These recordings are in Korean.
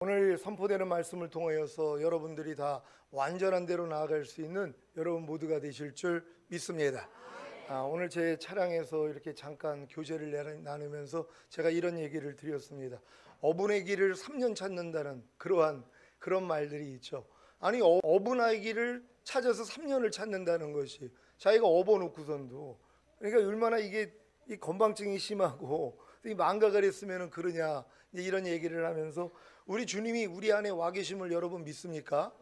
오늘 선포되는 말씀을 통하여서 여러분들이 다 완전한 대로 나아갈 수 있는 여러분 모두가 되실 줄 믿습니다. 오늘 제 차량에서 이렇게 잠깐 교제를 나누면서 제가 이런 얘기를 드렸습니다. 어분의 길을 3년 찾는다는 그런 말들이 있죠. 아니, 어분의 길을 찾아서 3년을 찾는다는 것이 자기가 업어놓고선도, 그러니까 얼마나 이게 이 건방증이 심하고 이 망각을 했으면 그러냐, 이런 얘기를 하면서 우리 주님이 우리 안에 와 계심을 여러분 믿습니까?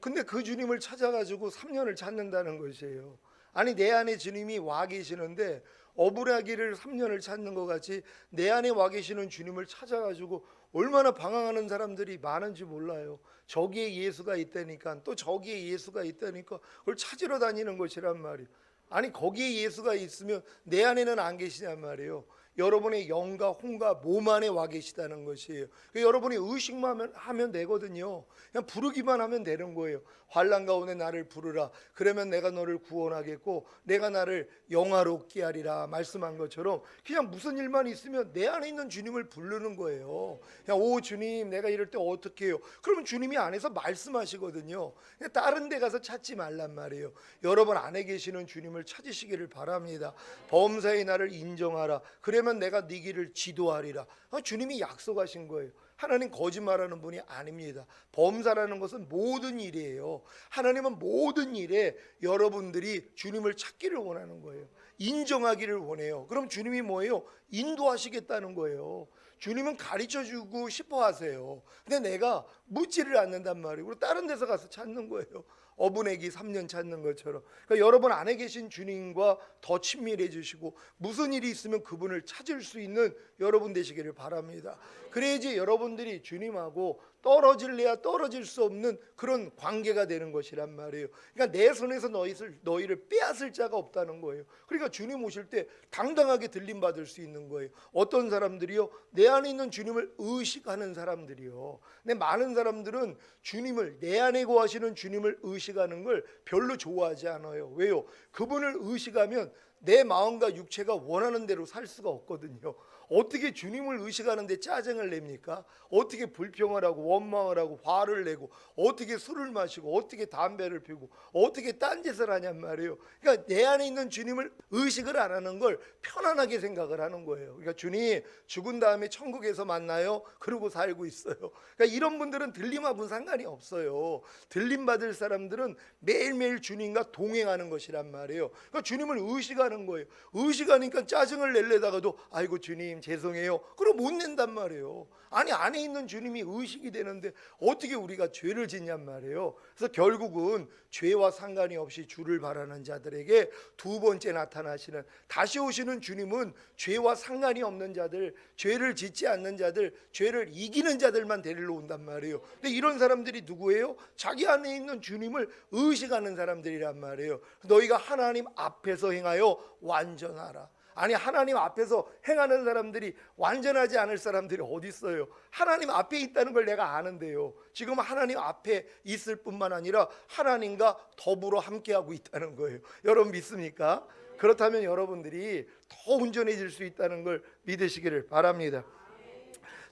근데 그 주님을 찾아가지고 3년을 찾는다는 것이에요. 아니, 내 안에 주님이 와 계시는데 어부라기를 3년을 찾는 것 같이 내 안에 와 계시는 주님을 찾아가지고 얼마나 방황하는 사람들이 많은지 몰라요. 저기에 예수가 있다니까, 또 저기에 예수가 있다니까 그걸 찾으러 다니는 것이란 말이에요. 아니, 거기에 예수가 있으면 내 안에는 안 계시냔 말이에요. 여러분의 영과 혼과 몸 안에 와 계시다는 것이에요. 여러분이 의식만 하면 되거든요. 그냥 부르기만 하면 되는 거예요. 환난 가운데 나를 부르라. 그러면 내가 너를 구원하겠고 내가 나를 영화롭게 하리라 말씀한 것처럼 그냥 무슨 일만 있으면 내 안에 있는 주님을 부르는 거예요. 그냥 오 주님, 내가 이럴 때 어떻게 해요? 그러면 주님이 안에서 말씀하시거든요. 그냥 다른 데 가서 찾지 말란 말이에요. 여러분 안에 계시는 주님을 찾으시기를 바랍니다. 범사의 나를 인정하라. 그러면 내가 네 길을 지도하리라. 주님이 약속하신 거예요. 하나님 거짓말하는 분이 아닙니다. 범사라는 것은 모든 일이에요. 하나님은 모든 일에 여러분들이 주님을 찾기를 원하는 거예요. 인정하기를 원해요. 그럼 주님이 뭐예요? 인도하시겠다는 거예요. 주님은 가르쳐주고 싶어 하세요. 근데 내가 묻지를 않는단 말이에요. 그리고 다른 데서 가서 찾는 거예요. 어분애기 3년 찾는 것처럼. 그러니까 여러분 안에 계신 주님과 더 친밀해지시고 무슨 일이 있으면 그분을 찾을 수 있는 여러분 되시기를 바랍니다. 그래야지 여러분들이 주님하고 떨어질래야 떨어질 수 없는 그런 관계가 되는 것이란 말이에요. 그러니까 내 손에서 너희를 빼앗을 자가 없다는 거예요. 그러니까 주님 오실 때 당당하게 들림받을 수 있는 거예요. 어떤 사람들이요? 내 안에 있는 주님을 의식하는 사람들이요. 근데 많은 사람들은 주님을, 내 안에 거하시는 주님을 의식하는 걸 별로 좋아하지 않아요. 왜요? 그분을 의식하면 내 마음과 육체가 원하는 대로 살 수가 없거든요. 어떻게 주님을 의식하는데 짜증을 냅니까? 어떻게 불평을 하고 원망을 하고 화를 내고 어떻게 술을 마시고 어떻게 담배를 피우고 어떻게 딴짓을 하냔 말이에요. 그러니까 내 안에 있는 주님을 의식을 안 하는 걸 편안하게 생각을 하는 거예요. 그러니까 주님 죽은 다음에 천국에서 만나요? 그러고 살고 있어요. 그러니까 이런 분들은 들림하고는 상관이 없어요. 들림 받을 사람들은 매일매일 주님과 동행하는 것이란 말이에요. 그러니까 주님을 의식하는 거예요. 의식하니까 짜증을 낼래다가도 아이고 주님 죄송해요. 그럼 못 낸단 말이에요. 아니, 안에 있는 주님이 의식이 되는데 어떻게 우리가 죄를 짓냔 말이에요. 그래서 결국은 죄와 상관이 없이 주를 바라는 자들에게 두 번째 나타나시는, 다시 오시는 주님은 죄와 상관이 없는 자들, 죄를 짓지 않는 자들, 죄를 이기는 자들만 데리러 온단 말이에요. 근데 이런 사람들이 누구예요? 자기 안에 있는 주님을 의식하는 사람들이란 말이에요. 너희가 하나님 앞에서 행하여 완전하라. 아니, 하나님 앞에서 행하는 사람들이 완전하지 않을 사람들이 어디 있어요? 하나님 앞에 있다는 걸 내가 아는데요. 지금 하나님 앞에 있을 뿐만 아니라 하나님과 더불어 함께하고 있다는 거예요. 여러분 믿습니까? 그렇다면 여러분들이 더 온전해질 수 있다는 걸 믿으시기를 바랍니다.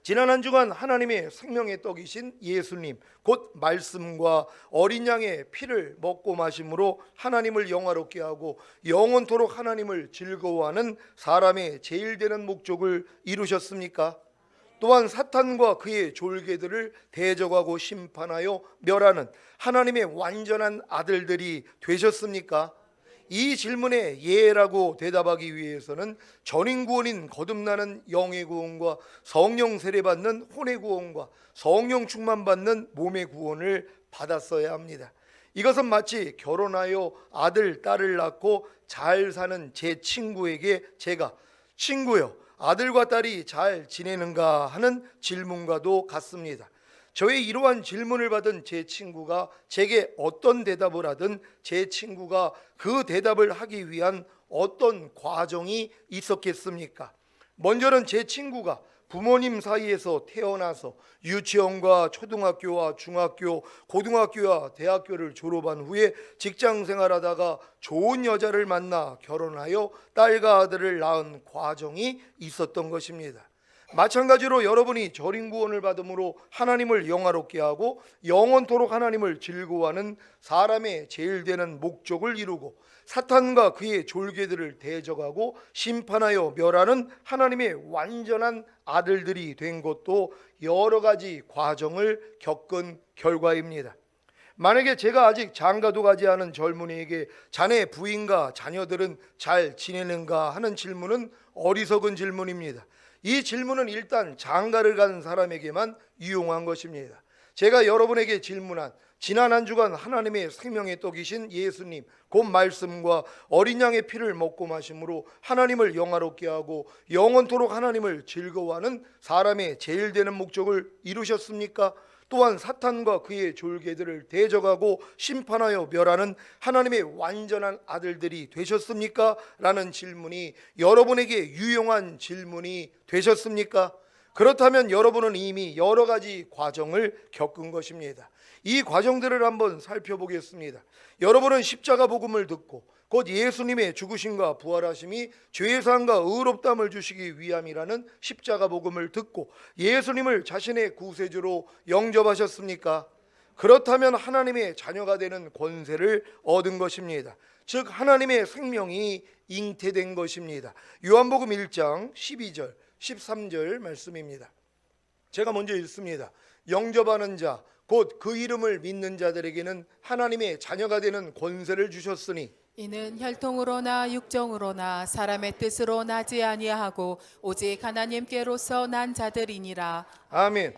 지난 한 주간 하나님의 생명의 떡이신 예수님, 곧 말씀과 어린 양의 피를 먹고 마심으로 하나님을 영화롭게 하고 영원토록 하나님을 즐거워하는 사람의 제일 되는 목적을 이루셨습니까? 또한 사탄과 그의 졸개들을 대적하고 심판하여 멸하는 하나님의 완전한 아들들이 되셨습니까? 이 질문에 예라고 대답하기 위해서는 전인구원인 거듭나는 영의 구원과 성령 세례받는 혼의 구원과 성령 충만받는 몸의 구원을 받았어야 합니다. 이것은 마치 결혼하여 아들, 딸을 낳고 잘 사는 제 친구에게 제가 친구요, 아들과 딸이 잘 지내는가 하는 질문과도 같습니다. 저의 이러한 질문을 받은 제 친구가 제게 어떤 대답을 하든 제 친구가 그 대답을 하기 위한 어떤 과정이 있었겠습니까? 먼저는 제 친구가 부모님 사이에서 태어나서 유치원과 초등학교와 중학교, 고등학교와 대학교를 졸업한 후에 직장 생활하다가 좋은 여자를 만나 결혼하여 딸과 아들을 낳은 과정이 있었던 것입니다. 마찬가지로 여러분이 절인 구원을 받음으로 하나님을 영화롭게 하고 영원토록 하나님을 즐거워하는 사람의 제일 되는 목적을 이루고 사탄과 그의 졸개들을 대적하고 심판하여 멸하는 하나님의 완전한 아들들이 된 것도 여러 가지 과정을 겪은 결과입니다. 만약에 제가 아직 장가도 가지 않은 젊은이에게 자네 부인과 자녀들은 잘 지내는가 하는 질문은 어리석은 질문입니다. 이 질문은 일단 장가를 간 사람에게만 유용한 것입니다. 제가 여러분에게 질문한 지난 한 주간 하나님의 생명의 떡이신 예수님 곧 말씀과 어린 양의 피를 먹고 마심으로 하나님을 영화롭게 하고 영원토록 하나님을 즐거워하는 사람의 제일 되는 목적을 이루셨습니까? 또한 사탄과 그의 졸개들을 대적하고 심판하여 멸하는 하나님의 완전한 아들들이 되셨습니까? 라는 질문이 여러분에게 유용한 질문이 되셨습니까? 그렇다면 여러분은 이미 여러 가지 과정을 겪은 것입니다. 이 과정들을 한번 살펴보겠습니다. 여러분은 십자가 복음을 듣고 곧 예수님의 죽으심과 부활하심이 죄사함과 의롭다함을 주시기 위함이라는 십자가 복음을 듣고 예수님을 자신의 구세주로 영접하셨습니까? 그렇다면 하나님의 자녀가 되는 권세를 얻은 것입니다. 즉 하나님의 생명이 잉태된 것입니다. 요한복음 1장 12절 13절 말씀입니다. 제가 먼저 읽습니다. 영접하는 자 곧 그 이름을 믿는 자들에게는 하나님의 자녀가 되는 권세를 주셨으니 이는 혈통으로나 육정으로나 사람의 뜻으로 나지 아니하고 오직 하나님께로서 난 자들이니라. 아멘.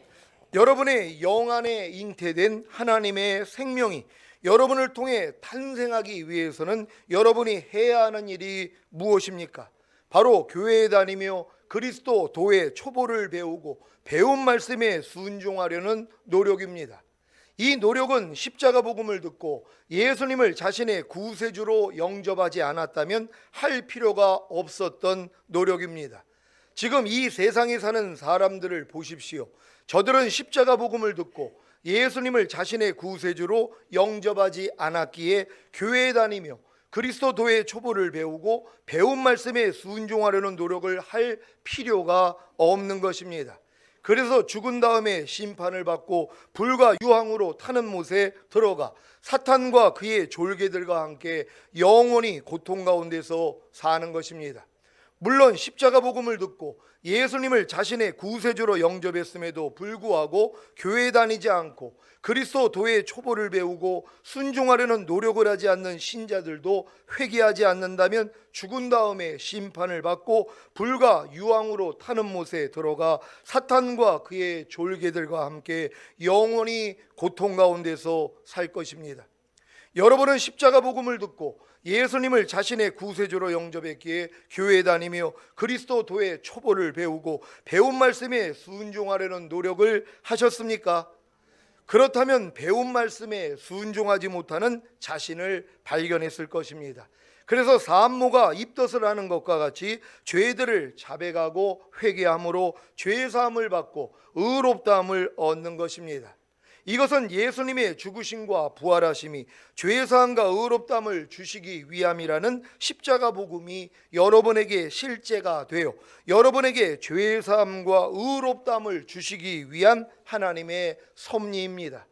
여러분의 영 안에 잉태된 하나님의 생명이 여러분을 통해 탄생하기 위해서는 여러분이 해야 하는 일이 무엇입니까? 바로 교회에 다니며 그리스도 도의 초보를 배우고 배운 말씀에 순종하려는 노력입니다. 이 노력은 십자가 복음을 듣고 예수님을 자신의 구세주로 영접하지 않았다면 할 필요가 없었던 노력입니다. 지금 이 세상에 사는 사람들을 보십시오. 저들은 십자가 복음을 듣고 예수님을 자신의 구세주로 영접하지 않았기에 교회에 다니며 그리스도도의 초보를 배우고 배운 말씀에 순종하려는 노력을 할 필요가 없는 것입니다. 그래서 죽은 다음에 심판을 받고 불과 유황으로 타는 못에 들어가 사탄과 그의 졸개들과 함께 영원히 고통 가운데서 사는 것입니다. 물론 십자가 복음을 듣고 예수님을 자신의 구세주로 영접했음에도 불구하고 교회에 다니지 않고 그리스도 도의 초보를 배우고 순종하려는 노력을 하지 않는 신자들도 회개하지 않는다면 죽은 다음에 심판을 받고 불과 유황으로 타는 못에 들어가 사탄과 그의 졸개들과 함께 영원히 고통 가운데서 살 것입니다. 여러분은 십자가 복음을 듣고 예수님을 자신의 구세주로 영접했기에 교회에 다니며 그리스도 도의 초보를 배우고 배운 말씀에 순종하려는 노력을 하셨습니까? 그렇다면 배운 말씀에 순종하지 못하는 자신을 발견했을 것입니다. 그래서 산모가 입덧을 하는 것과 같이 죄들을 자백하고 회개함으로 죄사함을 받고 의롭다함을 얻는 것입니다. 이것은 예수님의 죽으심과 부활하심이 죄사함과 의롭다함을 주시기 위함이라는 십자가 복음이 여러분에게 실제가 되어 여러분에게 죄사함과 의롭다함을 주시기 위한 하나님의 섭리입니다.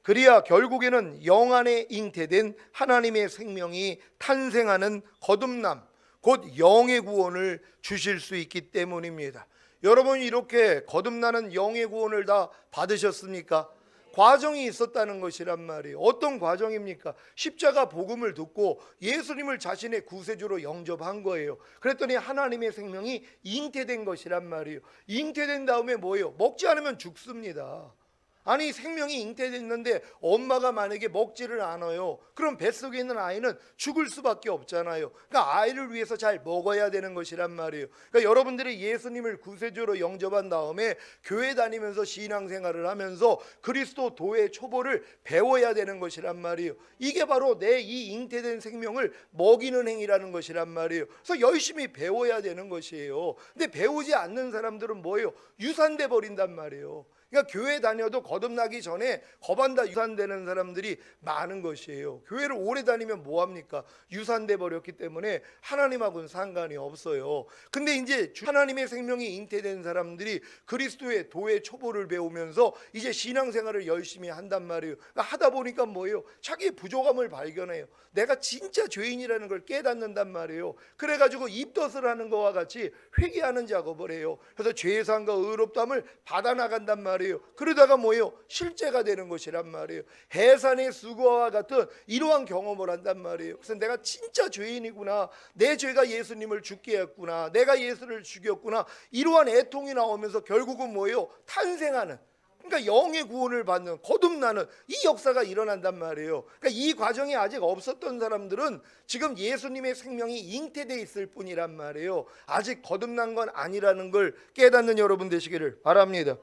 그리야 결국에는 영 안에 잉태된 하나님의 생명이 탄생하는 거듭남 곧 영의 구원을 주실 수 있기 때문입니다. 여러분이 이렇게 거듭나는 영의 구원을 다 받으셨습니까? 과정이 있었다는 것이란 말이에요. 어떤 과정입니까? 십자가 복음을 듣고 예수님을 자신의 구세주로 영접한 거예요. 그랬더니 하나님의 생명이 잉태된 것이란 말이에요. 잉태된 다음에 뭐예요? 먹지 않으면 죽습니다. 아니 생명이 잉태됐는데 엄마가 만약에 먹지를 않아요. 그럼 뱃속에 있는 아이는 죽을 수밖에 없잖아요. 그러니까 아이를 위해서 잘 먹어야 되는 것이란 말이에요. 그러니까 여러분들이 예수님을 구세주로 영접한 다음에 교회 다니면서 신앙생활을 하면서 그리스도 도의 초보를 배워야 되는 것이란 말이에요. 이게 바로 내 이 잉태된 생명을 먹이는 행위라는 것이란 말이에요. 그래서 열심히 배워야 되는 것이에요. 근데 배우지 않는 사람들은 뭐예요? 유산돼 버린단 말이에요. 그러니까 교회 다녀도 거듭나기 전에 거반다 유산되는 사람들이 많은 것이에요. 교회를 오래 다니면 뭐합니까? 유산돼 버렸기 때문에 하나님하고는 상관이 없어요. 근데 이제 하나님의 생명이 잉태된 사람들이 그리스도의 도의 초보를 배우면서 이제 신앙생활을 열심히 한단 말이에요. 그러니까 하다 보니까 뭐예요? 자기의 부족함을 발견해요. 내가 진짜 죄인이라는 걸 깨닫는단 말이에요. 그래가지고 입덧을 하는 것과 같이 회개하는 작업을 해요. 그래서 죄사함과 의롭다함을 받아나간단 말이에요. 그러다가 뭐예요? 실제가 되는 것이란 말이에요. 해산의 수고와 같은 이러한 경험을 한단 말이에요. 그래서 내가 진짜 죄인이구나, 내 죄가 예수님을 죽게 했구나, 내가 예수를 죽였구나, 이러한 애통이 나오면서 결국은 뭐예요? 탄생하는, 그러니까 영의 구원을 받는, 거듭나는 이 역사가 일어난단 말이에요. 그러니까 이 과정이 아직 없었던 사람들은 지금 예수님의 생명이 잉태되어 있을 뿐이란 말이에요. 아직 거듭난 건 아니라는 걸 깨닫는 여러분 되시기를 바랍니다.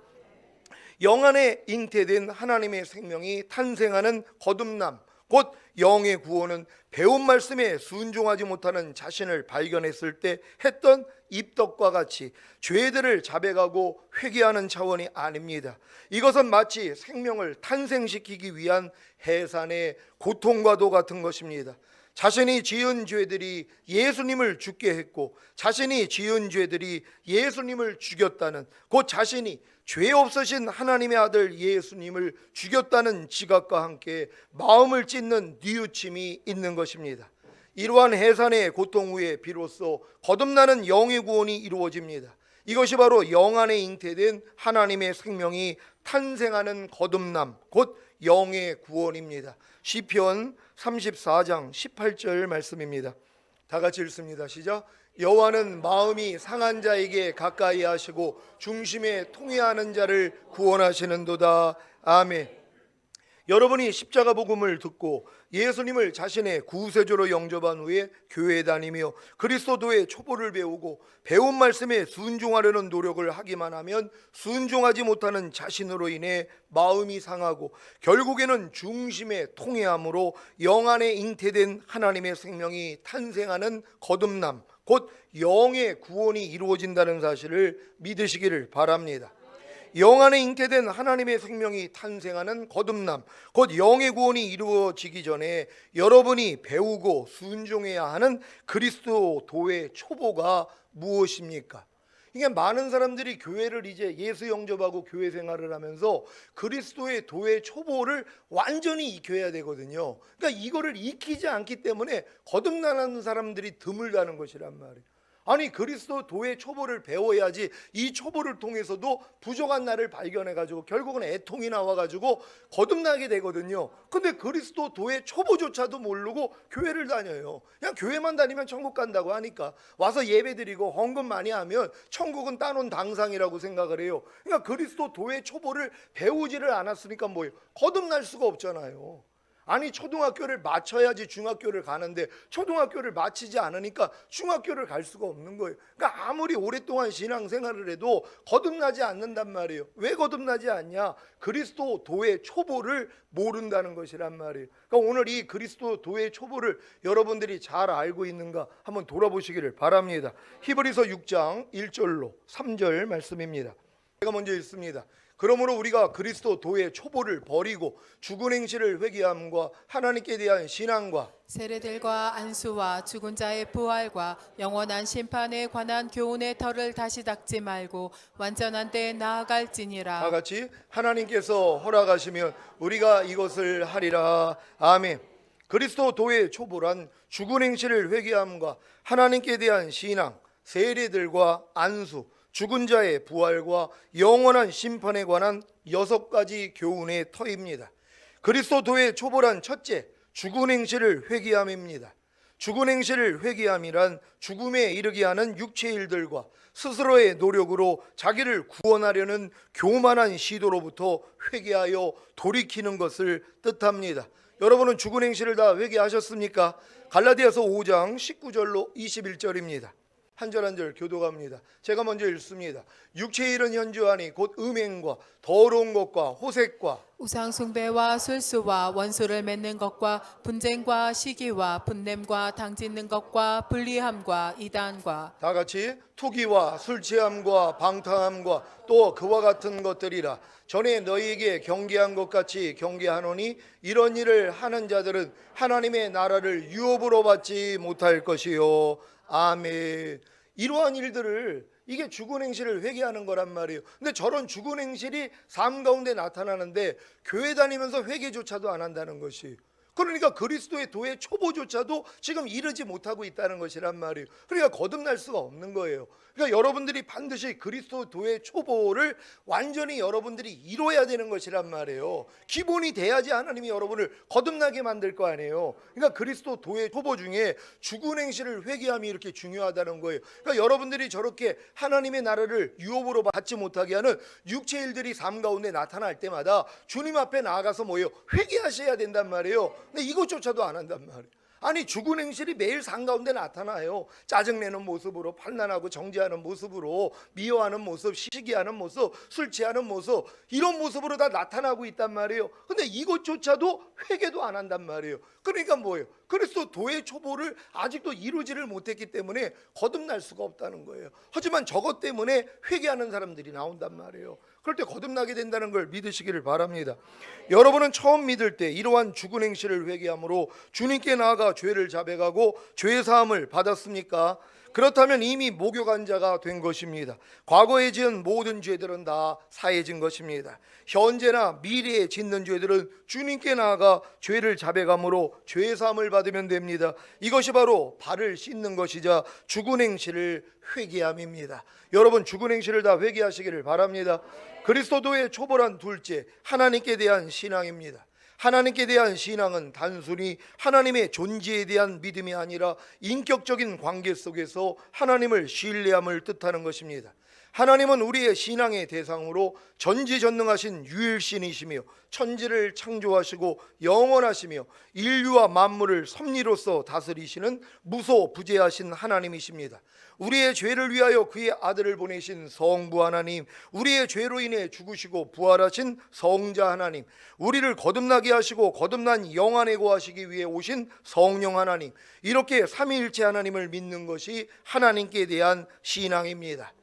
영 안에 잉태된 하나님의 생명이 탄생하는 거듭남, 곧 영의 구원은 배운 말씀에 순종하지 못하는 자신을 발견했을 때 했던 입덕과 같이 죄들을 자백하고 회개하는 차원이 아닙니다. 이것은 마치 생명을 탄생시키기 위한 해산의 고통과도 같은 것입니다. 자신이 지은 죄들이 예수님을 죽게 했고 자신이 지은 죄들이 예수님을 죽였다는, 곧 자신이 죄 없으신 하나님의 아들 예수님을 죽였다는 지각과 함께 마음을 찢는 뉘우침이 있는 것입니다. 이러한 해산의 고통 후에 비로소 거듭나는 영의 구원이 이루어집니다. 이것이 바로 영 안에 잉태된 하나님의 생명이 탄생하는 거듭남, 곧 영의 구원입니다. 시편 34장 18절 말씀입니다. 다 같이 읽습니다. 시작. 여호와는 마음이 상한 자에게 가까이 하시고 중심에 통회하는 자를 구원하시는도다. 아멘. 여러분이 십자가 복음을 듣고 예수님을 자신의 구세주로 영접한 후에 교회에 다니며 그리스도의 초보를 배우고 배운 말씀에 순종하려는 노력을 하기만 하면 순종하지 못하는 자신으로 인해 마음이 상하고 결국에는 중심에 통회함으로 영 안에 잉태된 하나님의 생명이 탄생하는 거듭남, 곧 영의 구원이 이루어진다는 사실을 믿으시기를 바랍니다. 영 안에 잉태된 하나님의 생명이 탄생하는 거듭남, 곧 영의 구원이 이루어지기 전에 여러분이 배우고 순종해야 하는 그리스도 도의 초보가 무엇입니까? 이게 많은 사람들이 교회를 이제 예수 영접하고 교회 생활을 하면서 그리스도의 도의 초보를 완전히 익혀야 되거든요. 그러니까 이거를 익히지 않기 때문에 거듭나는 사람들이 드물다는 것이란 말이에요. 아니, 그리스도 도의 초보를 배워야지 이 초보를 통해서도 부족한 나를 발견해가지고 결국은 애통이 나와가지고 거듭나게 되거든요. 근데 그리스도 도의 초보조차도 모르고 교회를 다녀요. 그냥 교회만 다니면 천국 간다고 하니까 와서 예배드리고 헌금 많이 하면 천국은 따놓은 당상이라고 생각을 해요. 그러니까 그리스도 도의 초보를 배우지를 않았으니까 뭐예요? 거듭날 수가 없잖아요. 아니, 초등학교를 마쳐야지 중학교를 가는데 초등학교를 마치지 않으니까 중학교를 갈 수가 없는 거예요. 그러니까 아무리 오랫동안 신앙생활을 해도 거듭나지 않는단 말이에요. 왜 거듭나지 않냐? 그리스도 도의 초보를 모른다는 것이란 말이에요. 그러니까 오늘 이 그리스도 도의 초보를 여러분들이 잘 알고 있는가 한번 돌아보시기를 바랍니다. 히브리서 6장 1절로 3절 말씀입니다. 제가 먼저 읽습니다. 그러므로 우리가 그리스도 도의 초보를 버리고 죽은 행실을 회개함과 하나님께 대한 신앙과 세례들과 안수와 죽은 자의 부활과 영원한 심판에 관한 교훈의 털을 다시 닦지 말고 완전한 데 나아갈지니라. 다 같이 하나님께서 허락하시면 우리가 이것을 하리라. 아멘. 그리스도 도의 초보란 죽은 행실을 회개함과 하나님께 대한 신앙, 세례들과 안수, 죽은 자의 부활과 영원한 심판에 관한 6가지 교훈의 터입니다. 그리스도의 초보란 첫째, 죽은 행실을 회개함입니다. 죽은 행실을 회개함이란 죽음에 이르게 하는 육체의 일들과 스스로의 노력으로 자기를 구원하려는 교만한 시도로부터 회개하여 돌이키는 것을 뜻합니다. 여러분은 죽은 행실을 다 회개하셨습니까? 갈라디아서 5장 19절로 21절입니다. 한 절 한 절 교도갑니다. 제가 먼저 읽습니다. 육체의 일은 현저하니 곧 음행과 더러운 것과 호색과 우상 숭배와 술수와 원수를 맺는 것과 분쟁과 시기와 분냄과 당짓는 것과 불리함과 이단과 다 같이 투기와 술 취함과 방탕함과 또 그와 같은 것들이라. 전에 너희에게 경계한 것 같이 경계하노니 이런 일을 하는 자들은 하나님의 나라를 유업으로 받지 못할 것이요. 아멘. 이러한 일들을, 이게 죽은 행실을 회개하는 거란 말이에요. 근데 저런 죽은 행실이 삶 가운데 나타나는데 교회 다니면서 회개조차도 안 한다는 것이, 그러니까 그리스도의 도의 초보조차도 지금 이르지 못하고 있다는 것이란 말이에요. 그러니까 거듭날 수가 없는 거예요. 그러니까 여러분들이 반드시 그리스도 도의 초보를 완전히 여러분들이 이뤄야 되는 것이란 말이에요. 기본이 돼야지 하나님이 여러분을 거듭나게 만들 거 아니에요. 그러니까 그리스도 도의 초보 중에 죽은 행실을 회개함이 이렇게 중요하다는 거예요. 그러니까 여러분들이 저렇게 하나님의 나라를 유업으로 받지 못하게 하는 육체 일들이 삶 가운데 나타날 때마다 주님 앞에 나아가서 뭐예요? 회개하셔야 된단 말이에요. 근데 이것조차도 안 한단 말이에요. 아니, 죽은 행실이 매일 삶 가운데 나타나요. 짜증내는 모습으로, 판단하고 정죄하는 모습으로, 미워하는 모습, 시기하는 모습, 술 취하는 모습, 이런 모습으로 다 나타나고 있단 말이에요. 근데 이것조차도 회개도 안 한단 말이에요. 그러니까 뭐예요? 그리스도 도의 초보를 아직도 이루지를 못했기 때문에 거듭날 수가 없다는 거예요. 하지만 저것 때문에 회개하는 사람들이 나온단 말이에요. 그럴 때 거듭나게 된다는 걸 믿으시기를 바랍니다. 여러분은 처음 믿을 때 이러한 죽은 행실을 회개함으로 주님께 나아가 죄를 자백하고 죄 사함을 받았습니까? 그렇다면 이미 목욕한 자가 된 것입니다. 과거에 지은 모든 죄들은 다 사해진 것입니다. 현재나 미래에 짓는 죄들은 주님께 나아가 죄를 자백함으로 죄 사함을 받으면 됩니다. 이것이 바로 발을 씻는 것이자 죽은 행실을 회개함입니다. 여러분, 죽은 행실을 다 회개하시기를 바랍니다. 그리스도도의 초월한 둘째, 하나님께 대한 신앙입니다. 하나님께 대한 신앙은 단순히 하나님의 존재에 대한 믿음이 아니라 인격적인 관계 속에서 하나님을 신뢰함을 뜻하는 것입니다. 하나님은 우리의 신앙의 대상으로 전지전능하신 유일신이시며 천지를 창조하시고 영원하시며 인류와 만물을 섭리로서 다스리시는 무소부재하신 하나님이십니다. 우리의 죄를 위하여 그의 아들을 보내신 성부 하나님, 우리의 죄로 인해 죽으시고 부활하신 성자 하나님, 우리를 거듭나게 하시고 거듭난 영 안에 거하시기 위해 오신 성령 하나님, 이렇게 삼위일체 하나님을 믿는 것이 하나님께 대한 신앙입니다.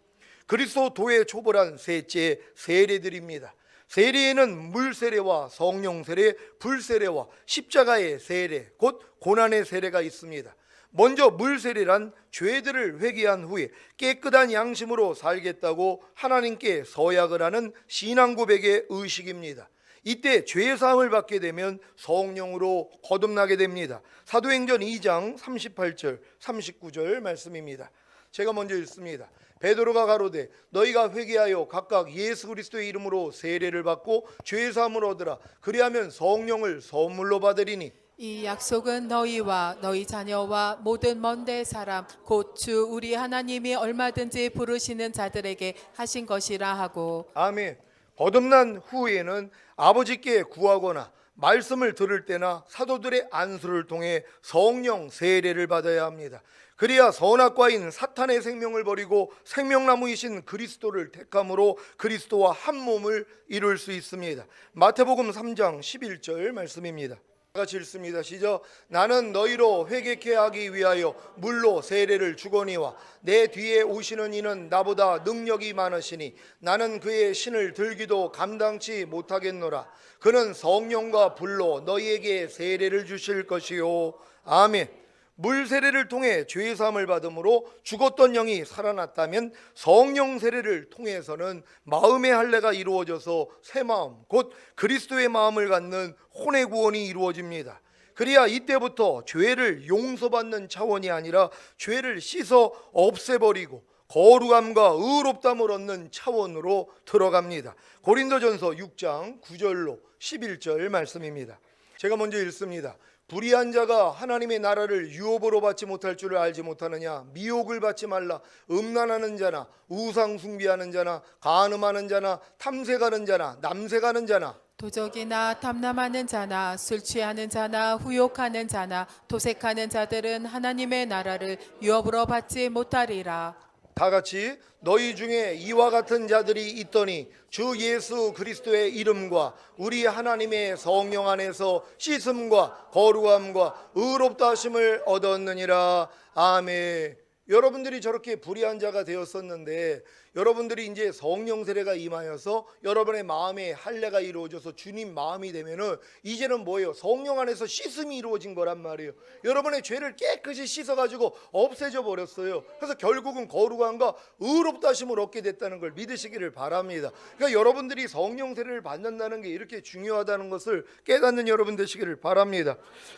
그리스도 도의 초월한 셋째, 세례들입니다. 세례에는 물세례와 성령 세례, 불세례와 십자가의 세례, 곧 고난의 세례가 있습니다. 먼저 물세례란 죄들을 회개한 후에 깨끗한 양심으로 살겠다고 하나님께 서약을 하는 신앙 고백의 의식입니다. 이때 죄사함을 받게 되면 성령으로 거듭나게 됩니다. 사도행전 2장 38절 39절 말씀입니다. 제가 먼저 읽습니다. 베드로가 가로되 너희가 회개하여 각각 예수 그리스도의 이름으로 세례를 받고 죄사함을 얻으라. 그리하면 성령을 선물로 받으리니 이 약속은 너희와 너희 자녀와 모든 먼데 사람 곧 주 우리 하나님이 얼마든지 부르시는 자들에게 하신 것이라 하고. 아멘. 거듭난 후에는 아버지께 구하거나 말씀을 들을 때나 사도들의 안수를 통해 성령 세례를 받아야 합니다. 그래야 선악과인 사탄의 생명을 버리고 생명나무이신 그리스도를 택함으로 그리스도와 한 몸을 이룰 수 있습니다. 마태복음 3장 11절 말씀입니다. 같이 읽습니다. 시작. 나는 너희로 회개케 하기 위하여 물로 세례를 주거니와 내 뒤에 오시는 이는 나보다 능력이 많으시니 나는 그의 신을 들기도 감당치 못하겠노라. 그는 성령과 불로 너희에게 세례를 주실 것이요. 아멘. 물 세례를 통해 죄 사함을 받음으로 죽었던 영이 살아났다면 성령 세례를 통해서는 마음의 할례가 이루어져서 새 마음, 곧 그리스도의 마음을 갖는 혼의 구원이 이루어집니다. 그래야 이때부터 죄를 용서받는 차원이 아니라 죄를 씻어 없애버리고 거룩함과 의롭담을 얻는 차원으로 들어갑니다. 고린도전서 6장 9절로 11절 말씀입니다. 제가 먼저 읽습니다. 불의한 자가 하나님의 나라를 유업으로 받지 못할 줄을 알지 못하느냐. 미혹을 받지 말라. 음란하는 자나 우상 숭배하는 자나 간음하는 자나 탐색하는 자나 남색하는 자나 도적이나 탐남하는 자나 술 취하는 자나 후욕하는 자나 도색하는 자들은 하나님의 나라를 유업으로 받지 못하리라. 다 같이 너희 중에 이와 같은 자들이 있더니 주 예수 그리스도의 이름과 우리 하나님의 성령 안에서 씻음과 거룩함과 의롭다 하심을 얻었느니라. 아멘. 여러분들이 저렇게 불의한 자가 되었었는데 여러분들이 이제 성령 세례가 임하여서 여러분의 마음에 할례가 이루어져서 주님 마음이 되면은 이제는 뭐예요? 성령 안에서 씻음이 이루어진 거란 말이에요. 여러분의 죄를 깨끗이 씻어가지고 없애져 버렸어요. 그래서 결국은 거룩함과 의롭다 하심을 얻게 됐다는 걸 믿으시기를 바랍니다. 그러니까 여러분들이 성령 세례를 받는다는 게 이렇게 중요하다는 것을 깨닫는 여러분 되시기를 바랍니다.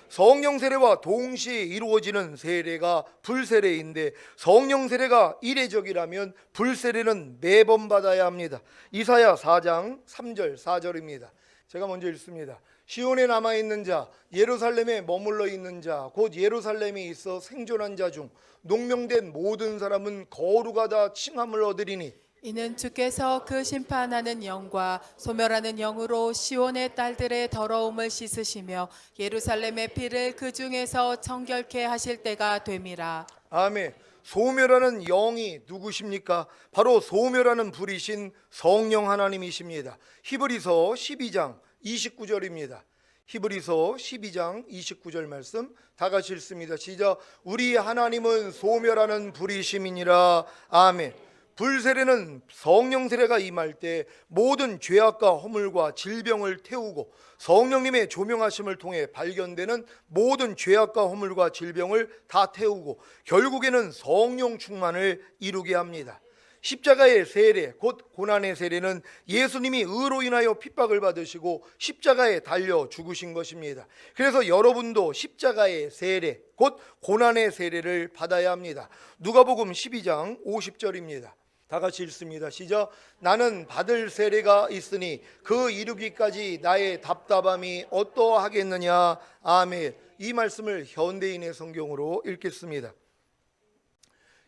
성령 세례와 동시에 이루어지는 세례가 불세례인데, 성령 세례가 이례적이라면 불세례는 매번 받아야 합니다. 이사야 4장 3절 4절입니다. 제가 먼저 읽습니다. 시온에 남아있는 자, 예루살렘에 머물러 있는 자, 곧 예루살렘에 있어 생존한 자 중 농명된 모든 사람은 거룩하다 칭함을 얻으리니, 이는 주께서 그 심판하는 영과 소멸하는 영으로 시온의 딸들의 더러움을 씻으시며 예루살렘의 피를 그 중에서 정결케 하실 때가 됨이라. 아멘. 소멸하는 영이 누구십니까? 바로 소멸하는 불이신 성령 하나님이십니다. 히브리서 12장 29절입니다. 히브리서 12장 29절 말씀 다 같이 읽습니다. 시작. 우리 하나님은 소멸하는 불이심이니라. 아멘. 불세례는 성령 세례가 임할 때 모든 죄악과 허물과 질병을 태우고 성령님의 조명하심을 통해 발견되는 모든 죄악과 허물과 질병을 다 태우고 결국에는 성령 충만을 이루게 합니다. 십자가의 세례, 곧 고난의 세례는 예수님이 의로 인하여 핍박을 받으시고 십자가에 달려 죽으신 것입니다. 그래서 여러분도 십자가의 세례, 곧 고난의 세례를 받아야 합니다. 누가복음 12장 50절입니다. 다 같이 읽습니다. 시작. 나는 받을 세례가 있으니 그 이루기까지 나의 답답함이 어떠하겠느냐. 아멘. 이 말씀을 현대인의 성경으로 읽겠습니다.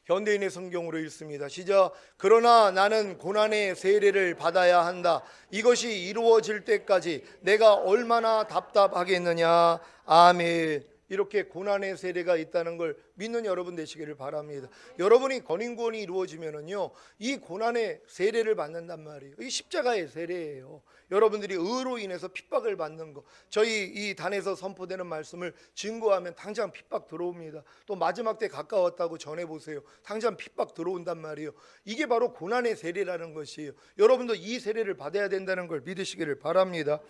현대인의 성경으로 읽습니다. 시작. 그러나 나는 고난의 세례를 받아야 한다. 이것이 이루어질 때까지 내가 얼마나 답답하겠느냐. 아멘. 이렇게 고난의 세례가 있다는 걸 믿는 여러분 되시기를 바랍니다. 여러분이 건인구원이 이루어지면은요, 이 고난의 세례를 받는단 말이에요. 이 십자가의 세례예요. 여러분들이 의로 인해서 핍박을 받는 거, 저희 이 단에서 선포되는 말씀을 증거하면 당장 핍박 들어옵니다. 또 마지막 때 가까웠다고 전해보세요. 당장 핍박 들어온단 말이에요. 이게 바로 고난의 세례라는 것이에요. 여러분도 이 세례를 받아야 된다는 걸 믿으시기를 바랍니다.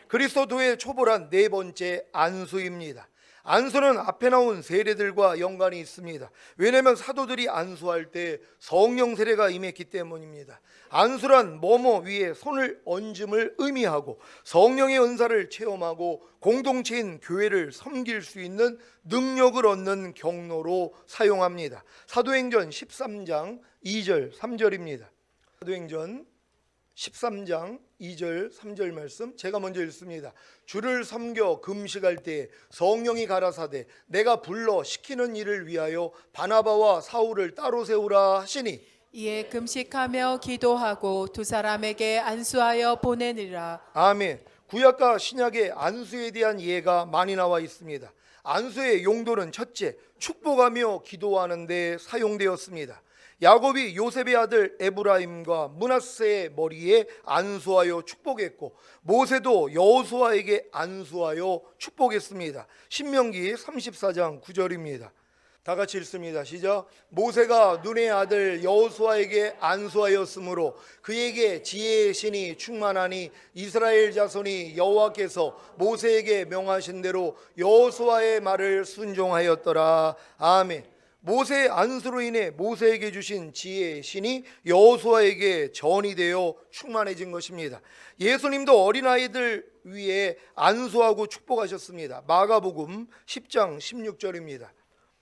그리스도의 초월한 네 번째 안수입니다. 안수는 앞에 나온 세례들과 연관이 있습니다. 왜냐하면 사도들이 안수할 때 성령 세례가 임했기 때문입니다. 안수란 뭐뭐 위에 손을 얹음을 의미하고 성령의 은사를 체험하고 공동체인 교회를 섬길 수 있는 능력을 얻는 경로로 사용합니다. 사도행전 13장 2절 3절입니다. 사도행전 13장 2절 3절 말씀 제가 먼저 읽습니다. 주를 섬겨 금식할 때 성령이 가라사대 내가 불러 시키는 일을 위하여 바나바와 사울을 따로 세우라 하시니, 이에 금식하며 기도하고 두 사람에게 안수하여 보내니라. 아멘. 구약과 신약의 안수에 대한 예가 많이 나와 있습니다. 안수의 용도는 첫째, 축복하며 기도하는 데 사용되었습니다. 야곱이 요셉의 아들 에브라임과 므낫세의 머리에 안수하여 축복했고, 모세도 여호수아에게 안수하여 축복했습니다. 신명기 34장 9절입니다. 다 같이 읽습니다. 시작. 모세가 눈의 아들 여호수아에게 안수하였으므로 그에게 지혜의 신이 충만하니 이스라엘 자손이 여호와께서 모세에게 명하신 대로 여호수아의 말을 순종하였더라. 아멘. 모세의 안수로 인해 모세에게 주신 지혜의 신이 여호수아에게 전이 되어 충만해진 것입니다. 예수님도 어린아이들 위에 안수하고 축복하셨습니다. 마가복음 10장 16절입니다.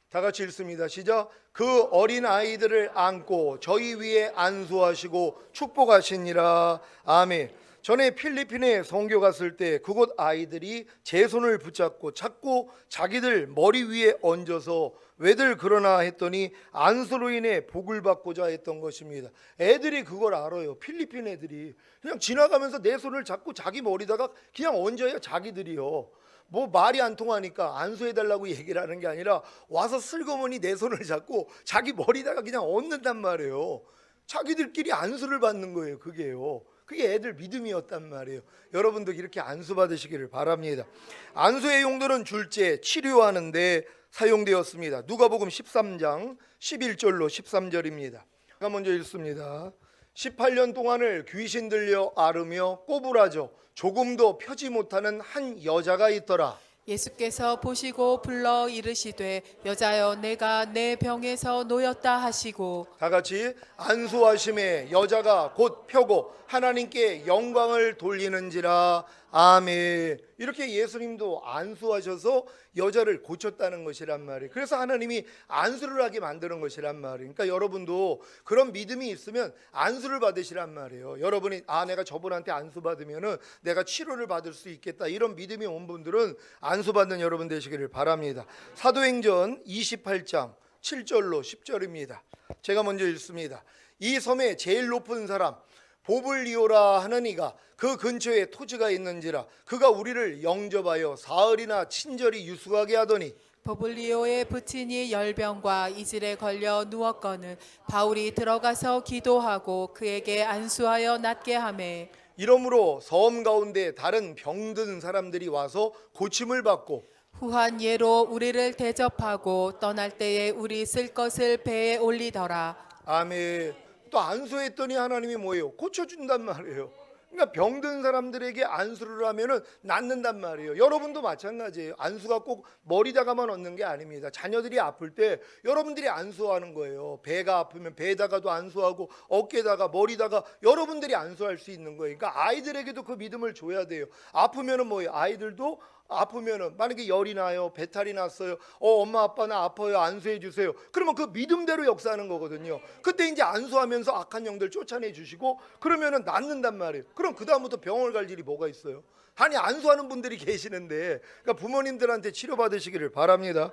다 같이 읽습니다. 시작. 그 어린아이들을 안고 저희 위에 안수하시고 축복하시니라. 아멘. 전에 필리핀에 선교 갔을 때 그곳 아이들이 제 손을 붙잡고 자꾸 자기들 머리 위에 얹어서 왜들 그러나 했더니 안수로 인해 복을 받고자 했던 것입니다. 애들이 그걸 알아요. 필리핀 애들이 그냥 지나가면서 내 손을 잡고 자기 머리다가 그냥 얹어요. 자기들이요. 뭐 말이 안 통하니까 안수해달라고 얘기를 하는 게 아니라 와서 슬그머니 내 손을 잡고 자기 머리다가 그냥 얹는단 말이에요. 자기들끼리 안수를 받는 거예요. 그게요. 그게 애들 믿음이었단 말이에요. 여러분도 이렇게 안수 받으시기를 바랍니다. 안수의 용도는 둘째, 치료하는 데 사용되었습니다. 누가복음 13장 11절로 13절입니다. 제가 먼저 읽습니다. 18년 동안을 귀신 들려 앓으며 꼬부라져 조금도 펴지 못하는 한 여자가 있더라. 예수께서 보시고 불러 이르시되 여자여 내가 내 병에서 놓였다 하시고 다 같이 안수하심에 여자가 곧 펴고 하나님께 영광을 돌리는지라. 아멘. 이렇게 예수님도 안수하셔서 여자를 고쳤다는 것이란 말이에요. 그래서 하나님이 안수를 하게 만드는 것이란 말이에요. 그러니까 여러분도 그런 믿음이 있으면 안수를 받으시란 말이에요. 여러분이 내가 저분한테 안수 받으면은 내가 치료를 받을 수 있겠다, 이런 믿음이 온 분들은 안수 받는 여러분 되시기를 바랍니다. 사도행전 28장 7절로 10절입니다. 제가 먼저 읽습니다. 이 섬의 제일 높은 사람 보블리오라 하는 이가 그 근처에 토지가 있는지라 그가 우리를 영접하여 사흘이나 친절히 유숙하게 하더니 버블리오의 부친이 열병과 이질에 걸려 누웠거늘 바울이 들어가서 기도하고 그에게 안수하여 낫게 하매 이러므로 섬 가운데 다른 병든 사람들이 와서 고침을 받고 후한 예로 우리를 대접하고 떠날 때에 우리 쓸 것을 배에 올리더라. 아멘. 또 안수했더니 하나님이 뭐예요? 고쳐준단 말이에요. 그러니까 병든 사람들에게 안수를 하면은 낫는단 말이에요. 여러분도 마찬가지예요. 안수가 꼭 머리다가만 얻는 게 아닙니다. 자녀들이 아플 때 여러분들이 안수하는 거예요. 배가 아프면 배에다가도 안수하고 어깨에다가 머리다가 여러분들이 안수할 수 있는 거예요. 그러니까 아이들에게도 그 믿음을 줘야 돼요. 아프면은 뭐예요? 아이들도 아프면은 만약에 열이 나요, 배탈이 났어요, 엄마 아빠 나 아파요, 안수해 주세요. 그러면 그 믿음대로 역사하는 거거든요. 그때 이제 안수하면서 악한 영들 쫓아내 주시고 그러면은 낫는단 말이에요. 그럼 그 다음부터 병원을 갈 일이 뭐가 있어요? 아니 안수하는 분들이 계시는데, 그러니까 부모님들한테 치료받으시기를 바랍니다.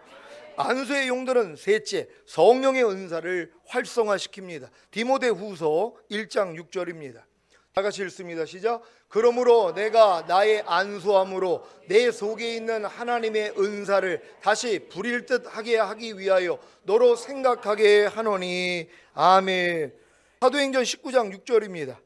안수의 용도는 셋째, 성령의 은사를 활성화시킵니다. 디모데후서 1장 6절입니다. 다 같이 읽습니다. 시작. 그러므로 내가 나의 안수함으로 내 속에 있는 하나님의 은사를 다시 부릴 듯 하게 하기 위하여 너로 생각하게 하노니. 아멘. 사도행전 19장 6절입니다.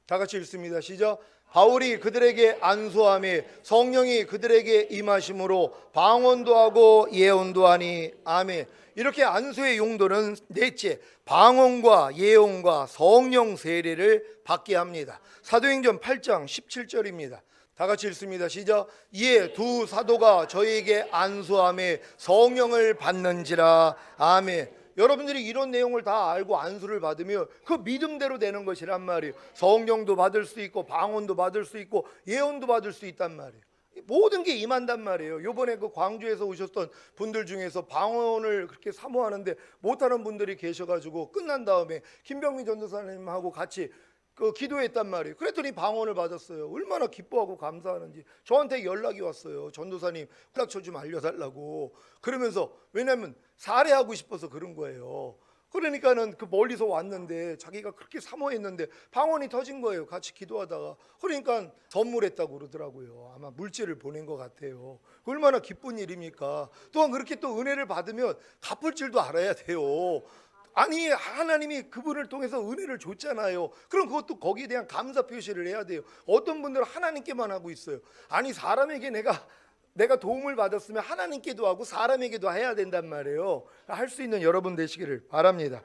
다 같이 읽습니다. 시작. 바울이 그들에게 안수함에 성령이 그들에게 임하심으로 방언도 하고 예언도 하니. 아멘. 이렇게 안수의 용도는 넷째, 방언과 예언과 성령 세례를 받게 합니다. 사도행전 8장 17절입니다. 다 같이 읽습니다. 시작. 이에 두 사도가 저희에게 안수함에 성령을 받는지라. 아멘. 여러분들이 이런 내용을 다 알고 안수를 받으면 그 믿음대로 되는 것이란 말이에요. 성령도 받을 수 있고 방언도 받을 수 있고 예언도 받을 수 있단 말이에요. 모든 게 임한단 말이에요. 요번에 그 광주에서 오셨던 분들 중에서 방언을 그렇게 사모하는데 못하는 분들이 계셔가지고 끝난 다음에 김병민 전도사님하고 같이 그 기도했단 말이에요. 그랬더니 방언을 받았어요. 얼마나 기뻐하고 감사하는지 저한테 연락이 왔어요. 전도사님 연락처 좀 알려달라고. 그러면서 왜냐하면 살해하고 싶어서 그런 거예요. 그러니까는 그 멀리서 왔는데 자기가 그렇게 사모했는데 방언이 터진 거예요. 같이 기도하다가. 그러니까 선물했다고 그러더라고요. 아마 물질을 보낸 것 같아요. 얼마나 기쁜 일입니까? 또한 그렇게 또 은혜를 받으면 갚을 줄도 알아야 돼요. 아니 하나님이 그분을 통해서 은혜를 줬잖아요. 그럼 그것도 거기에 대한 감사 표시를 해야 돼요. 어떤 분들은 하나님께만 하고 있어요. 아니 사람에게 내가 도움을 받았으면 하나님께도 하고 사람에게도 해야 된단 말이에요. 할 수 있는 여러분 되시기를 바랍니다.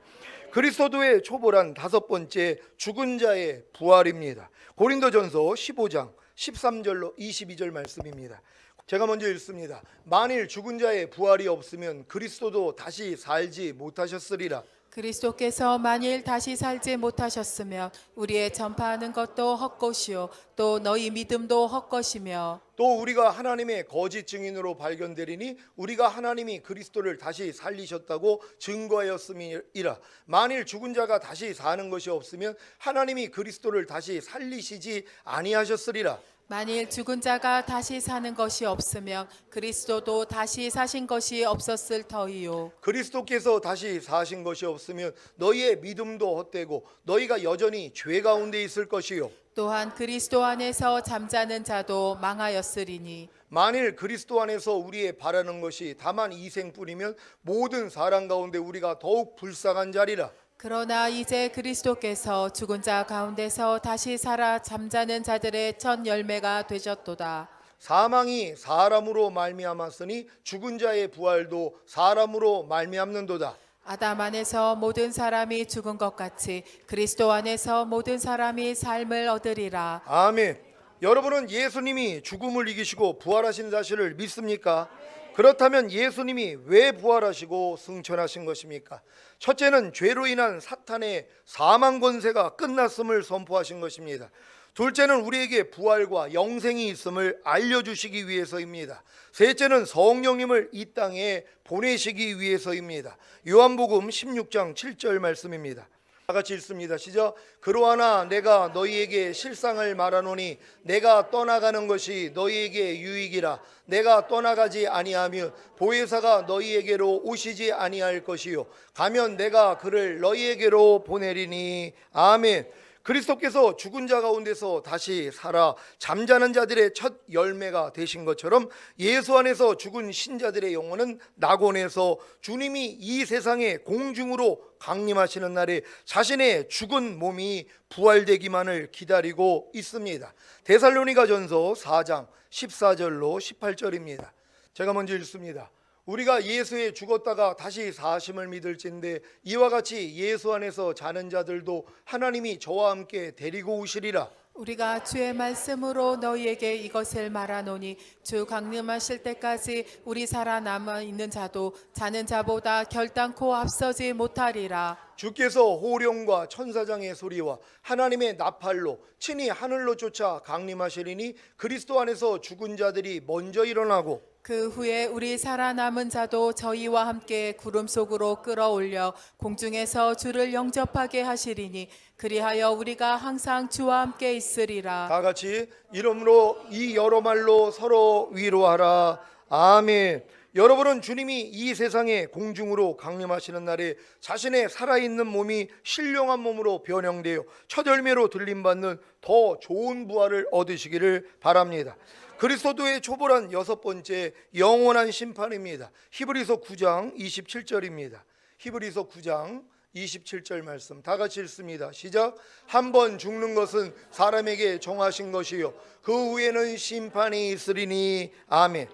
그리스도의 초보란 다섯 번째, 죽은 자의 부활입니다. 고린도전서 15장 13절로 22절 말씀입니다. 제가 먼저 읽습니다. 만일 죽은 자의 부활이 없으면 그리스도도 다시 살지 못하셨으리라. 그리스도께서 만일 다시 살지 못하셨으면 우리의 전파하는 것도 헛것이요 또 너희 믿음도 헛것이며 또 우리가 하나님의 거짓 증인으로 발견되리니 우리가 하나님이 그리스도를 다시 살리셨다고 증거하였음이라. 만일 죽은 자가 다시 사는 것이 없으면 하나님이 그리스도를 다시 살리시지 아니하셨으리라. 만일 죽은 자가 다시 사는 것이 없으면 그리스도도 다시 사신 것이 없었을 터이요. 그리스도께서 다시 사신 것이 없으면 너희의 믿음도 헛되고 너희가 여전히 죄 가운데 있을 것이요. 또한 그리스도 안에서 잠자는 자도 망하였으리니 만일 그리스도 안에서 우리의 바라는 것이 다만 이생뿐이면 모든 사람 가운데 우리가 더욱 불쌍한 자리라. 그러나 이제 그리스도께서 죽은 자 가운데서 다시 살아 잠자는 자들의 첫 열매가 되셨도다. 사망이 사람으로 말미암았으니 죽은 자의 부활도 사람으로 말미암는도다. 아담 안에서 모든 사람이 죽은 것 같이 그리스도 안에서 모든 사람이 삶을 얻으리라. 아멘. 여러분은 예수님이 죽음을 이기시고 부활하신 사실을 믿습니까? 그렇다면 예수님이 왜 부활하시고 승천하신 것입니까? 첫째는 죄로 인한 사탄의 사망 권세가 끝났음을 선포하신 것입니다. 둘째는 우리에게 부활과 영생이 있음을 알려주시기 위해서입니다. 셋째는 성령님을 이 땅에 보내시기 위해서입니다. 요한복음 16장 7절 말씀입니다. 다 같이 읽습니다. 시작. 그러하나 내가 너희에게 실상을 말하노니 내가 떠나가는 것이 너희에게 유익이라. 내가 떠나가지 아니하면 보혜사가 너희에게로 오시지 아니할 것이요 가면 내가 그를 너희에게로 보내리니. 아멘. 그리스도께서 죽은 자 가운데서 다시 살아 잠자는 자들의 첫 열매가 되신 것처럼 예수 안에서 죽은 신자들의 영혼은 낙원에서 주님이 이 세상에 공중으로 강림하시는 날에 자신의 죽은 몸이 부활되기만을 기다리고 있습니다. 데살로니가전서 4장 14절로 18절입니다. 제가 먼저 읽습니다. 우리가 예수에 죽었다가 다시 사심을 믿을진데 이와 같이 예수 안에서 자는 자들도 하나님이 저와 함께 데리고 오시리라. 우리가 주의 말씀으로 너희에게 이것을 말하노니 주 강림하실 때까지 우리 살아남아 있는 자도 자는 자보다 결단코 앞서지 못하리라. 주께서 호령과 천사장의 소리와 하나님의 나팔로 친히 하늘로 쫓아 강림하시리니 그리스도 안에서 죽은 자들이 먼저 일어나고 그 후에 우리 살아남은 자도 저희와 함께 구름 속으로 끌어올려 공중에서 주를 영접하게 하시리니 그리하여 우리가 항상 주와 함께 있으리라. 다 같이 이름으로 이 여러 말로 서로 위로하라. 아멘. 여러분은 주님이 이 세상에 공중으로 강림하시는 날에 자신의 살아있는 몸이 신령한 몸으로 변형되어 첫 열매로 들림받는 더 좋은 부활을 얻으시기를 바랍니다. 그리스도의 초월한 여섯 번째 영원한 심판입니다. 히브리서 9장 27절입니다. 히브리서 9장 27절 말씀 다 같이 읽습니다. 시작. 한 번 죽는 것은 사람에게 정하신 것이요 그 후에는 심판이 있으리니. 아멘.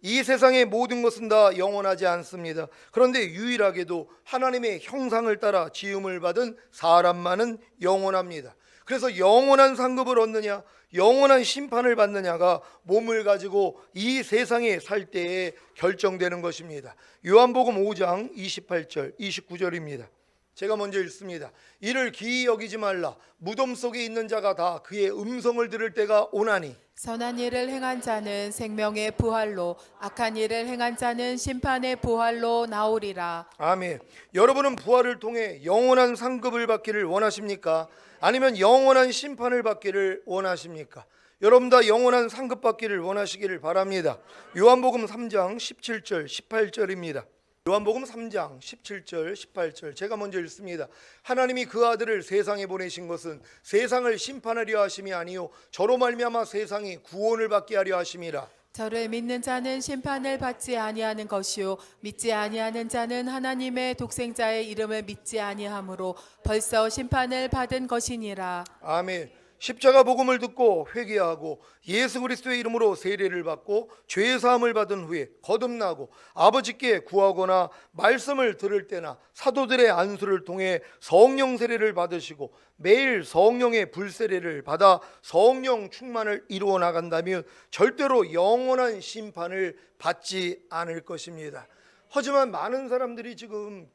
이 세상의 모든 것은 다 영원하지 않습니다. 그런데 유일하게도 하나님의 형상을 따라 지음을 받은 사람만은 영원합니다. 그래서 영원한 상급을 얻느냐 영원한 심판을 받느냐가 몸을 가지고 이 세상에 살 때에 결정되는 것입니다. 요한복음 5장 28절 29절입니다. 제가 먼저 읽습니다. 이를 기이 여기지 말라. 무덤 속에 있는 자가 다 그의 음성을 들을 때가 오나니. 선한 일을 행한 자는 생명의 부활로 악한 일을 행한 자는 심판의 부활로 나오리라. 아멘. 여러분은 부활을 통해 영원한 상급을 받기를 원하십니까? 아니면 영원한 심판을 받기를 원하십니까? 여러분 다 영원한 상급 받기를 원하시기를 바랍니다. 요한복음 3장 17절 18절입니다. 요한복음 3장 17절 18절 제가 먼저 읽습니다. 하나님이 그 아들을 세상에 보내신 것은 세상을 심판하려 하심이 아니요 저로 말미암아 세상이 구원을 받게 하려 하심이라. 저를 믿는 자는 심판을 받지 아니하는 것이요 믿지 아니하는 자는 하나님의 독생자의 이름을 믿지 아니하므로 벌써 심판을 받은 것이니라. 아멘. 십자가 복음을 듣고 회개하고 예수 그리스도의 이름으로 세례를 받고 죄 사함을 받은 후에 거듭나고 아버지께 구하거나 말씀을 들을 때나 사도들의 안수를 통해 성령 세례를 받으시고 매일 성령의 불세례를 받아 성령 충만을 이루어 나간다면 절대로 영원한 심판을 받지 않을 것입니다. 하지만 많은 사람들이 지금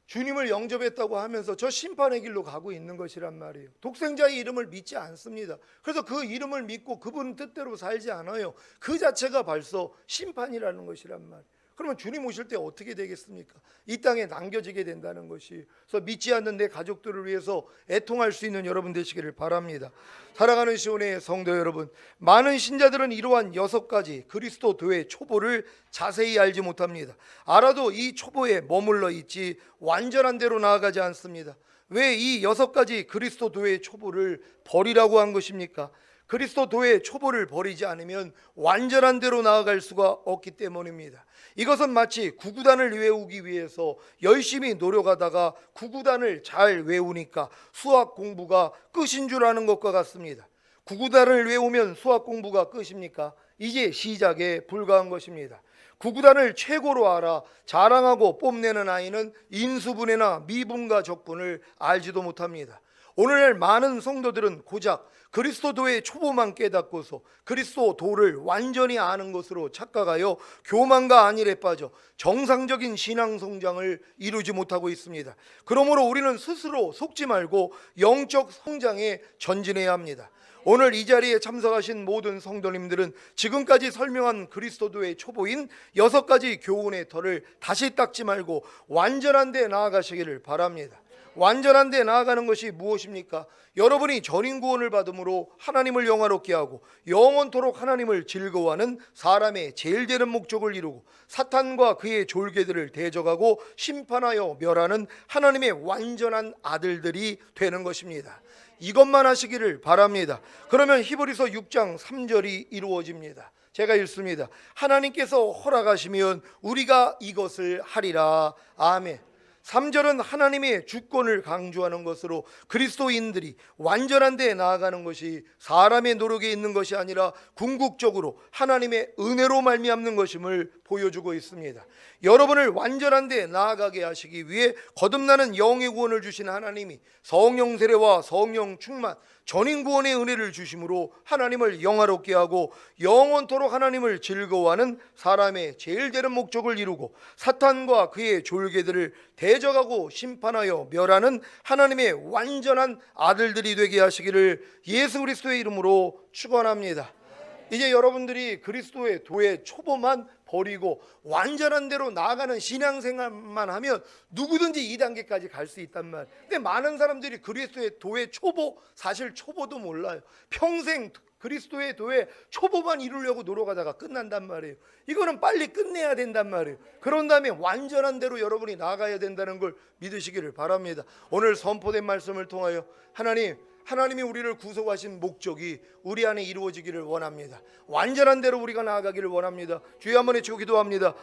주님을 영접했다고 하면서 저 심판의 길로 가고 있는 것이란 말이에요. 독생자의 이름을 믿지 않습니다. 그래서 그 이름을 믿고 그분 뜻대로 살지 않아요. 그 자체가 벌써 심판이라는 것이란 말이에요. 그러면 주님 오실 때 어떻게 되겠습니까? 이 땅에 남겨지게 된다는 것이. 그래서 믿지 않는 내 가족들을 위해서 애통할 수 있는 여러분 되시기를 바랍니다. 살아가는 시온의 성도 여러분, 많은 신자들은 이러한 6가지 그리스도 교회 초보를 자세히 알지 못합니다. 알아도 이 초보에 머물러 있지 완전한 대로 나아가지 않습니다. 왜 이 6가지 그리스도 교회의 초보를 버리라고 한 것입니까? 그리스도 교회의 초보를 버리지 않으면 완전한 대로 나아갈 수가 없기 때문입니다. 이것은 마치 구구단을 외우기 위해서 열심히 노력하다가 구구단을 잘 외우니까 수학 공부가 끝인 줄 아는 것과 같습니다. 구구단을 외우면 수학 공부가 끝입니까? 이제 시작에 불과한 것입니다. 구구단을 최고로 알아 자랑하고 뽐내는 아이는 인수분해나 미분과 적분을 알지도 못합니다. 오늘날 많은 성도들은 고작 그리스도도의 초보만 깨닫고서 그리스도도를 완전히 아는 것으로 착각하여 교만과 안일에 빠져 정상적인 신앙 성장을 이루지 못하고 있습니다. 그러므로 우리는 스스로 속지 말고 영적 성장에 전진해야 합니다. 오늘 이 자리에 참석하신 모든 성도님들은 지금까지 설명한 그리스도도의 초보인 6가지 교훈의 털을 다시 닦지 말고 완전한 데 나아가시기를 바랍니다. 완전한 데 나아가는 것이 무엇입니까? 여러분이 전인 구원을 받음으로 하나님을 영화롭게 하고 영원토록 하나님을 즐거워하는 사람의 제일 되는 목적을 이루고 사탄과 그의 졸개들을 대적하고 심판하여 멸하는 하나님의 완전한 아들들이 되는 것입니다. 이것만 하시기를 바랍니다. 그러면 히브리서 6장 3절이 이루어집니다. 제가 읽습니다. 하나님께서 허락하시면 우리가 이것을 하리라. 아멘. 3절은 하나님의 주권을 강조하는 것으로 그리스도인들이 완전한 데 나아가는 것이 사람의 노력에 있는 것이 아니라 궁극적으로 하나님의 은혜로 말미암는 것임을 보여주고 있습니다. 여러분을 완전한 데 나아가게 하시기 위해 거듭나는 영의 구원을 주신 하나님이 성령 세례와 성령 충만, 전인 구원의 은혜를 주심으로 하나님을 영화롭게 하고 영원토록 하나님을 즐거워하는 사람의 제일 되는 목적을 이루고 사탄과 그의 졸개들을 대적하고 심판하여 멸하는 하나님의 완전한 아들들이 되게 하시기를 예수 그리스도의 이름으로 축원합니다. 이제 여러분들이 그리스도의 도의 초보만 버리고 완전한 대로 나아가는 신앙생활만 하면 누구든지 2단계까지 갈 수 있단 말이에요. 근데 많은 사람들이 그리스도의 도의 초보, 사실 초보도 몰라요. 평생 그리스도의 도의 초보만 이루려고 노력하다가 끝난단 말이에요. 이거는 빨리 끝내야 된단 말이에요. 그런 다음에 완전한 대로 여러분이 나가야 된다는 걸 믿으시기를 바랍니다. 오늘 선포된 말씀을 통하여 하나님이 우리를 구속하신 목적이 우리 안에 이루어지기를 원합니다. 완전한 대로 우리가 나아가기를 원합니다. 주여 한번 외치고 기도합니다.